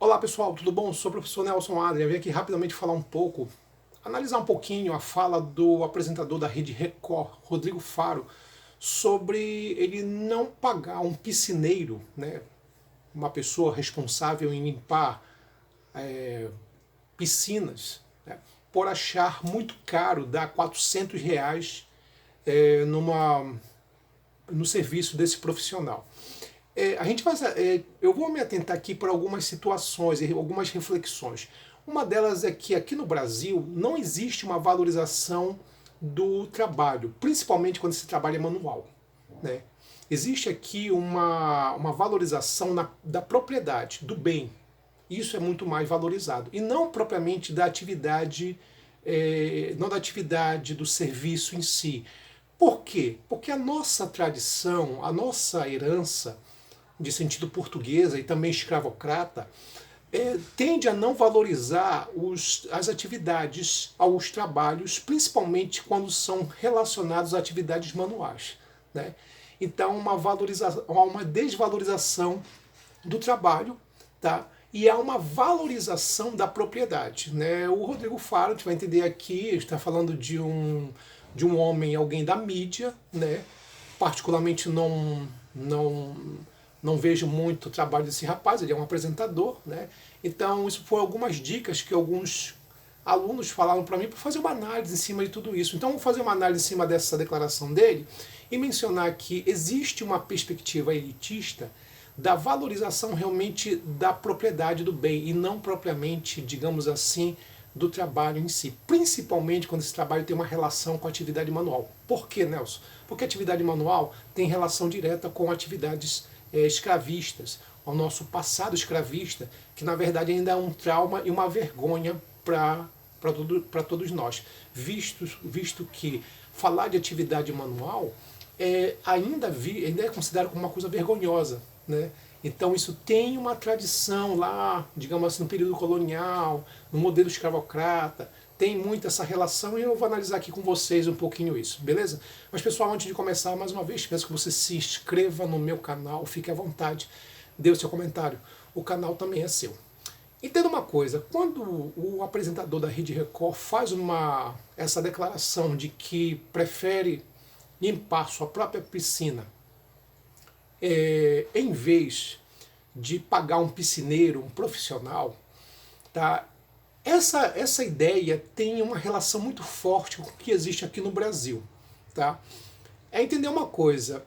Olá pessoal, tudo bom? Sou o professor Nelson Adria. Vim aqui rapidamente falar um pouco, analisar um pouquinho a fala do apresentador da Rede Record, Rodrigo Faro, sobre ele não pagar um piscineiro, né, uma pessoa responsável em limpar piscinas, né, por achar muito caro dar R$ 400 no serviço desse profissional. Eu vou me atentar aqui para algumas situações e algumas reflexões. Uma delas é que aqui no Brasil não existe uma valorização do trabalho, principalmente quando esse trabalho é manual, né? Existe aqui uma valorização da propriedade, do bem. Isso é muito mais valorizado. E não propriamente da atividade, não da atividade do serviço em si. Por quê? Porque a nossa tradição, a nossa herança, de sentido portuguesa e também escravocrata, tende a não valorizar as atividades, os trabalhos, principalmente quando são relacionados a atividades manuais, né? Então, há uma desvalorização do trabalho, tá? E há uma valorização da propriedade, né? O Rodrigo Faro, a gente vai entender aqui, está falando de um homem, alguém da mídia, né? Particularmente não vejo muito o trabalho desse rapaz, ele é um apresentador, né? Então, isso foi algumas dicas que alguns alunos falaram para mim para fazer uma análise em cima de tudo isso. Então, vou fazer uma análise em cima dessa declaração dele e mencionar que existe uma perspectiva elitista da valorização realmente da propriedade do bem e não propriamente, digamos assim, do trabalho em si, principalmente quando esse trabalho tem uma relação com a atividade manual. Por quê, Nelson? Porque a atividade manual tem relação direta com atividades escravistas, ao nosso passado escravista, que na verdade ainda é um trauma e uma vergonha para todos nós, visto que falar de atividade manual ainda é considerado como uma coisa vergonhosa, né? Então isso tem uma tradição lá, digamos assim, no período colonial, no modelo escravocrata, tem muito essa relação e eu vou analisar aqui com vocês um pouquinho isso, beleza? Mas pessoal, antes de começar, mais uma vez, peço que você se inscreva no meu canal, fique à vontade, dê o seu comentário, o canal também é seu. Entenda uma coisa, quando o apresentador da Rede Record faz essa declaração de que prefere limpar sua própria piscina em vez de pagar um piscineiro, um profissional, tá? Essa ideia tem uma relação muito forte com o que existe aqui no Brasil, tá? É entender uma coisa,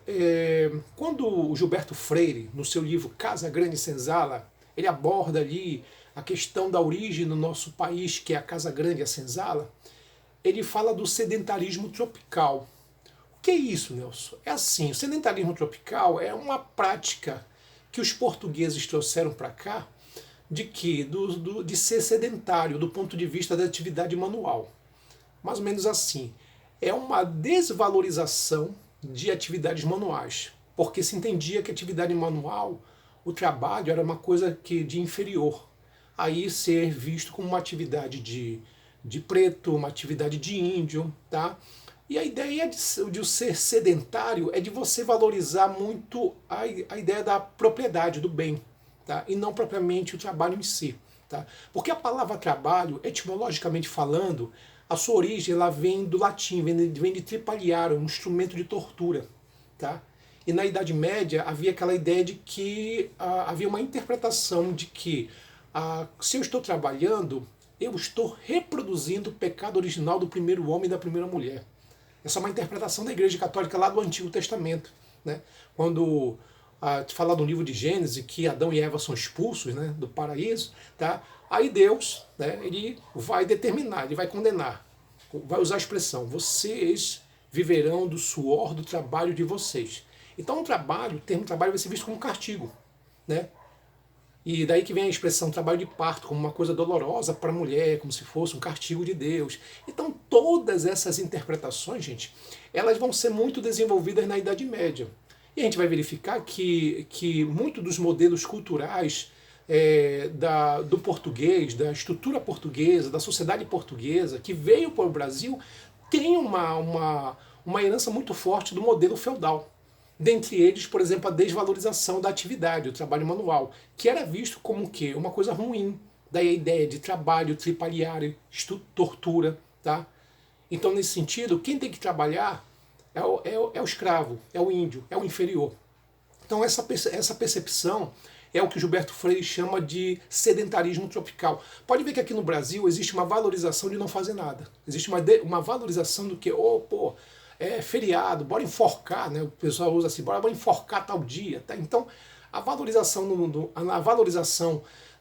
quando o Gilberto Freire, no seu livro Casa Grande e Senzala, ele aborda ali a questão da origem no nosso país, que é a Casa Grande e a Senzala, ele fala do sedentarismo tropical. O que é isso, Nelson? É assim, o sedentarismo tropical é uma prática que os portugueses trouxeram para cá de ser sedentário do ponto de vista da atividade manual. Mais ou menos assim. É uma desvalorização de atividades manuais, porque se entendia que a atividade manual, o trabalho era uma coisa de inferior. Aí ser visto como uma atividade de preto, uma atividade de índio, tá? E a ideia de ser sedentário é de você valorizar muito a ideia da propriedade, do bem, tá? E não propriamente o trabalho em si. Tá? Porque a palavra trabalho, etimologicamente falando, a sua origem ela vem do latim, vem de tripaliare, um instrumento de tortura. Tá? E na Idade Média havia aquela ideia de que havia uma interpretação de que se eu estou trabalhando, eu estou reproduzindo o pecado original do primeiro homem e da primeira mulher. Essa é uma interpretação da Igreja Católica lá do Antigo Testamento. Né? Quando fala do livro de Gênesis que Adão e Eva são expulsos, né, do paraíso, tá? Aí Deus, né, ele vai determinar, ele vai condenar, vai usar a expressão, vocês viverão do suor do trabalho de vocês. Então o termo trabalho vai ser visto como castigo, né? E daí que vem a expressão trabalho de parto, como uma coisa dolorosa para a mulher, como se fosse um castigo de Deus. Então todas essas interpretações, gente, elas vão ser muito desenvolvidas na Idade Média. E a gente vai verificar que muitos dos modelos culturais do português, da estrutura portuguesa, da sociedade portuguesa, que veio para o Brasil, tem uma herança muito forte do modelo feudal. Dentre eles, por exemplo, a desvalorização da atividade, o trabalho manual, que era visto como o quê? Uma coisa ruim. Daí a ideia de trabalho tripaliário, tortura, tá? Então, nesse sentido, quem tem que trabalhar é o escravo, é o índio, é o inferior. Então, essa percepção é o que Gilberto Freire chama de sedentarismo tropical. Pode ver que aqui no Brasil existe uma valorização de não fazer nada. Existe uma valorização do que, pô, é feriado, bora enforcar, né? O pessoal usa assim, bora enforcar tal dia. Tá? Então, a valorização,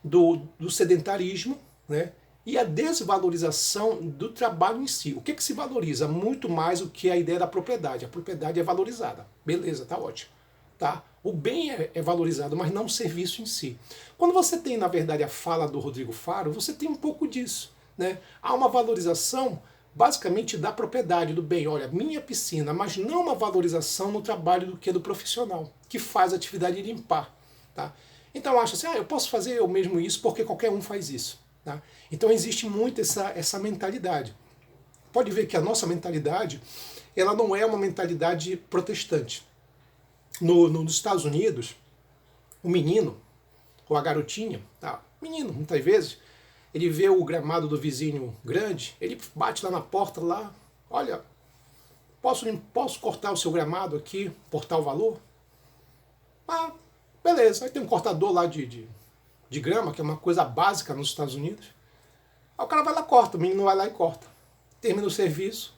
do sedentarismo, né? E a desvalorização do trabalho em si. O que se valoriza? Muito mais o que a ideia da propriedade. A propriedade é valorizada. Beleza, tá ótimo. Tá? O bem é valorizado, mas não o serviço em si. Quando você tem, na verdade, a fala do Rodrigo Faro, você tem um pouco disso. Né? Há uma valorização, basicamente, da propriedade, do bem. Olha, minha piscina, mas não uma valorização no trabalho do que do profissional, que faz a atividade de limpar. Tá? Então eu acho assim, eu posso fazer eu mesmo isso porque qualquer um faz isso. Tá? Então existe muito essa mentalidade. Pode ver que a nossa mentalidade, ela não é uma mentalidade protestante. Nos Estados Unidos, o menino, ou a garotinha, tá? Menino, muitas vezes, ele vê o gramado do vizinho grande, ele bate lá na porta, lá, olha, posso cortar o seu gramado aqui, portar o valor? Ah, beleza, aí tem um cortador lá de grama, que é uma coisa básica nos Estados Unidos. Aí o cara vai lá e corta, o menino vai lá e corta. Termina o serviço,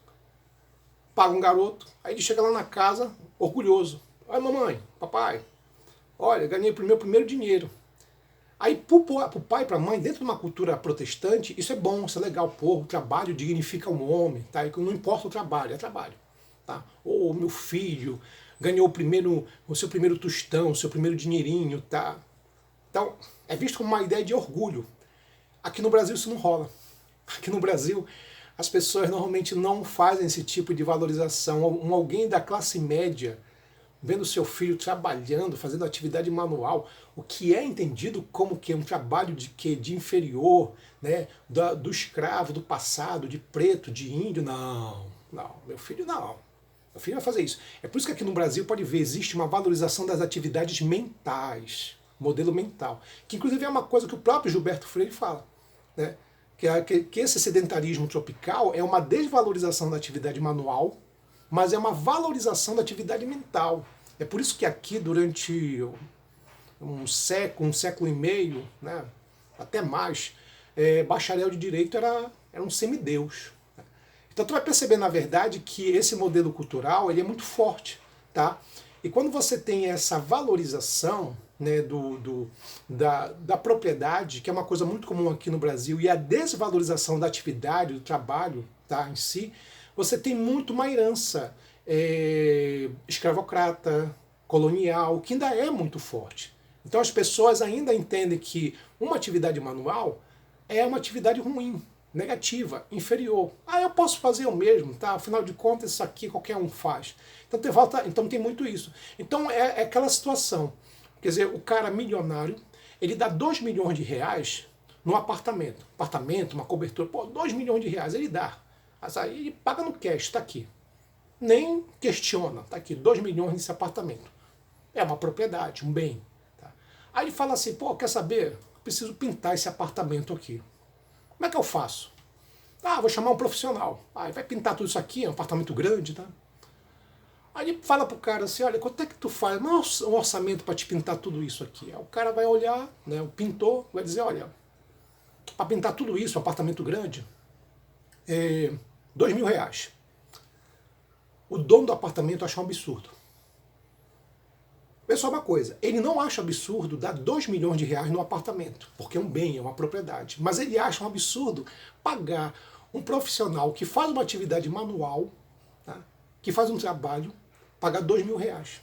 paga um garoto, aí ele chega lá na casa, orgulhoso. Olha, mamãe, papai, olha, ganhei o meu primeiro dinheiro. Aí pro pai e pra mãe, dentro de uma cultura protestante, isso é bom, isso é legal, pô, o trabalho dignifica um homem, tá? E não importa o trabalho, é trabalho. Tá? Ou meu filho ganhou o seu primeiro tostão, o seu primeiro dinheirinho, tá? Então, é visto como uma ideia de orgulho. Aqui no Brasil isso não rola. Aqui no Brasil, as pessoas normalmente não fazem esse tipo de valorização. Alguém da classe média vendo seu filho trabalhando, fazendo atividade manual, o que é entendido como que um trabalho de inferior, né, do escravo, do passado, de preto, de índio, não, meu filho não. Meu filho vai fazer isso. É por isso que aqui no Brasil, pode ver, existe uma valorização das atividades mentais, modelo mental, que inclusive é uma coisa que o próprio Gilberto Freire fala, né, que esse sedentarismo tropical é uma desvalorização da atividade manual, mas é uma valorização da atividade mental. É por isso que aqui, durante um século e meio, né, até mais, bacharel de direito era um semideus. Então tu vai perceber, na verdade, que esse modelo cultural ele é muito forte. Tá? E quando você tem essa valorização, né, da propriedade, que é uma coisa muito comum aqui no Brasil, e a desvalorização da atividade, do trabalho, tá, em si, você tem muito uma herança escravocrata, colonial, que ainda é muito forte. Então as pessoas ainda entendem que uma atividade manual é uma atividade ruim, negativa, inferior. Eu posso fazer o mesmo, tá? Afinal de contas, isso aqui qualquer um faz. Então tem muito isso. Então é aquela situação. Quer dizer, o cara milionário, ele dá 2 milhões de reais no apartamento. Apartamento, uma cobertura, 2 milhões de reais ele dá. Mas aí ele paga no cash, está aqui. Nem questiona, está aqui, 2 milhões nesse apartamento. É uma propriedade, um bem. Tá? Aí ele fala assim, quer saber? Eu preciso pintar esse apartamento aqui. Como é que eu faço? Vou chamar um profissional. Vai pintar tudo isso aqui, é um apartamento grande, tá? Aí ele fala pro cara assim, olha, quanto é que tu faz um orçamento para te pintar tudo isso aqui? Aí o cara vai olhar, né, o pintor vai dizer, olha, para pintar tudo isso, um apartamento grande, 2 mil reais. O dono do apartamento acha um absurdo. É só uma coisa, ele não acha absurdo dar 2 milhões de reais no apartamento, porque é um bem, é uma propriedade. Mas ele acha um absurdo pagar um profissional que faz uma atividade manual, tá, que faz um trabalho, pagar 2 mil reais.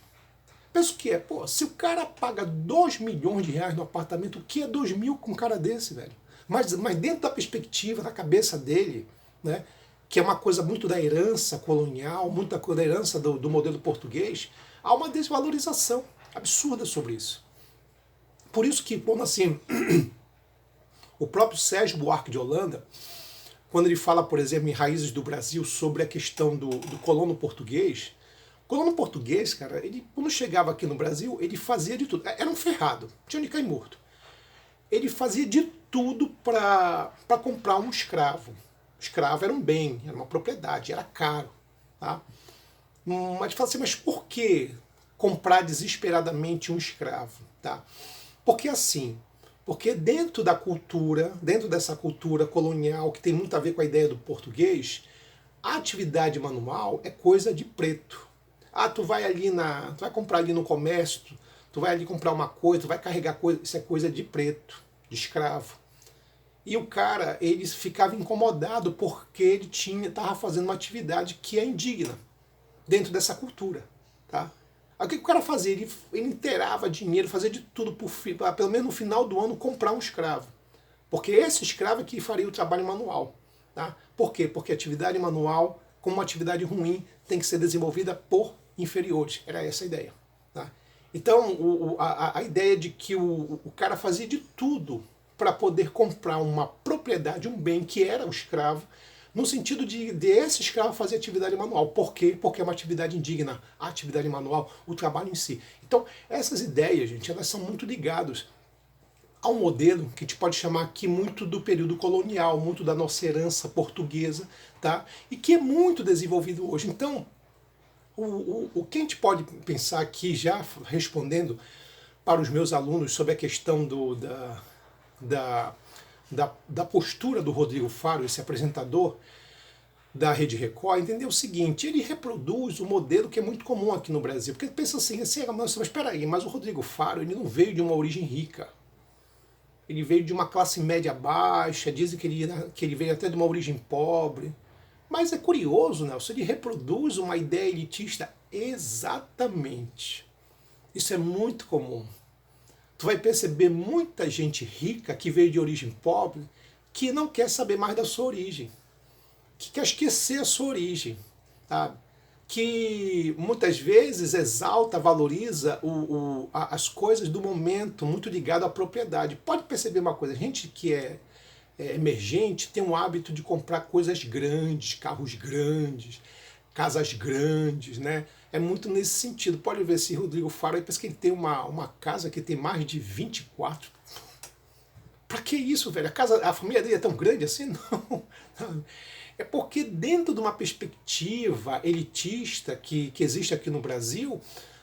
Pensa o que é? Se o cara paga 2 milhões de reais no apartamento, o que é 2 mil com um cara desse, velho? Mas dentro da perspectiva, da cabeça dele, né, que é uma coisa muito da herança colonial, muita coisa da herança do modelo português, há uma desvalorização absurda sobre isso. Por isso que, quando assim, o próprio Sérgio Buarque de Holanda, quando ele fala, por exemplo, em Raízes do Brasil, sobre a questão do colono português, Colono português, cara, ele quando chegava aqui no Brasil, ele fazia de tudo. Era um ferrado, tinha onde cair morto. Ele fazia de tudo para comprar um escravo. O escravo era um bem, era uma propriedade, era caro. Tá? Mas fala assim, mas por que comprar desesperadamente um escravo? Tá? Porque assim, porque dentro da cultura, dentro dessa cultura colonial que tem muito a ver com a ideia do português, a atividade manual é coisa de preto. Ah, tu vai comprar ali no comércio, tu vai ali comprar uma coisa, tu vai carregar coisa, isso é coisa de preto, de escravo. E o cara, ele ficava incomodado porque ele estava fazendo uma atividade que é indigna dentro dessa cultura, tá? Aí o que o cara fazia? Ele inteirava dinheiro, fazia de tudo para pelo menos no final do ano comprar um escravo. Porque esse escravo é que faria o trabalho manual. Tá? Por quê? Porque a atividade manual, como uma atividade ruim, tem que ser desenvolvida por inferiores. Era essa a ideia. Tá? Então, a ideia de que o cara fazia de tudo para poder comprar uma propriedade, um bem que era o escravo, no sentido de esse escravo fazer atividade manual. Por quê? Porque é uma atividade indigna, a atividade manual, o trabalho em si. Então, essas ideias, gente, elas são muito ligadas a um modelo que a gente pode chamar aqui muito do período colonial, muito da nossa herança portuguesa, tá? E que é muito desenvolvido hoje. Então, o que a gente pode pensar aqui, já respondendo para os meus alunos sobre a questão da postura do Rodrigo Faro, esse apresentador da Rede Record, entender o seguinte: ele reproduz o modelo que é muito comum aqui no Brasil. Porque pensa assim, mas espera aí, mas o Rodrigo Faro ele não veio de uma origem rica. Ele veio de uma classe média baixa, dizem que ele veio até de uma origem pobre. Mas é curioso, Nelson, ele reproduz uma ideia elitista exatamente. Isso é muito comum. Tu vai perceber muita gente rica que veio de origem pobre que não quer saber mais da sua origem, que quer esquecer a sua origem, tá? Que muitas vezes exalta, valoriza as coisas do momento, muito ligado à propriedade. Pode perceber uma coisa, gente que é emergente tem um hábito de comprar coisas grandes, carros grandes, casas grandes, né? É muito nesse sentido. Pode ver esse Rodrigo Faro aí, parece que ele tem uma casa que tem mais de 24. Pra que isso, velho? A família dele é tão grande assim? Não. É porque dentro de uma perspectiva elitista que existe aqui no Brasil,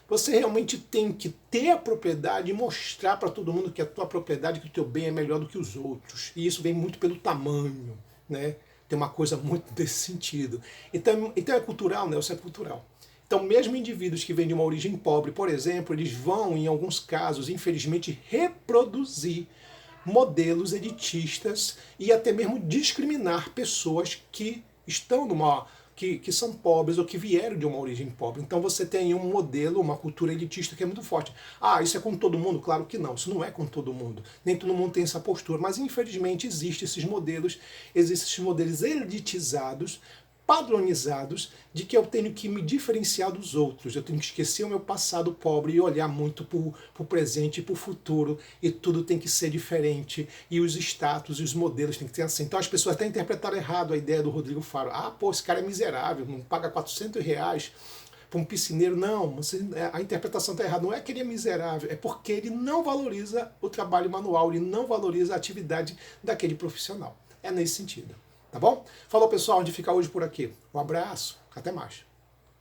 você realmente tem que ter a propriedade e mostrar para todo mundo que a tua propriedade, que o teu bem é melhor do que os outros. E isso vem muito pelo tamanho, né? Tem uma coisa muito desse sentido. Então é cultural, né? Isso é cultural. Então, mesmo indivíduos que vêm de uma origem pobre, por exemplo, eles vão, em alguns casos, infelizmente, reproduzir modelos elitistas e até mesmo discriminar pessoas que estão que são pobres ou que vieram de uma origem pobre. Então você tem um modelo, uma cultura elitista que é muito forte. Ah, isso é com todo mundo? Claro que não, isso não é com todo mundo. Nem todo mundo tem essa postura, mas infelizmente existem esses modelos elitizados, padronizados, de que eu tenho que me diferenciar dos outros, eu tenho que esquecer o meu passado pobre e olhar muito para o presente e para o futuro, e tudo tem que ser diferente, e os status e os modelos tem que ser assim. Então as pessoas até interpretaram errado a ideia do Rodrigo Faro. Ah, pô, esse cara é miserável, não paga R$ 400 para um piscineiro. Não, a interpretação está errada. Não é que ele é miserável, é porque ele não valoriza o trabalho manual, ele não valoriza a atividade daquele profissional. É nesse sentido. Tá bom? Falou, pessoal, onde fica hoje por aqui. Um abraço, até mais.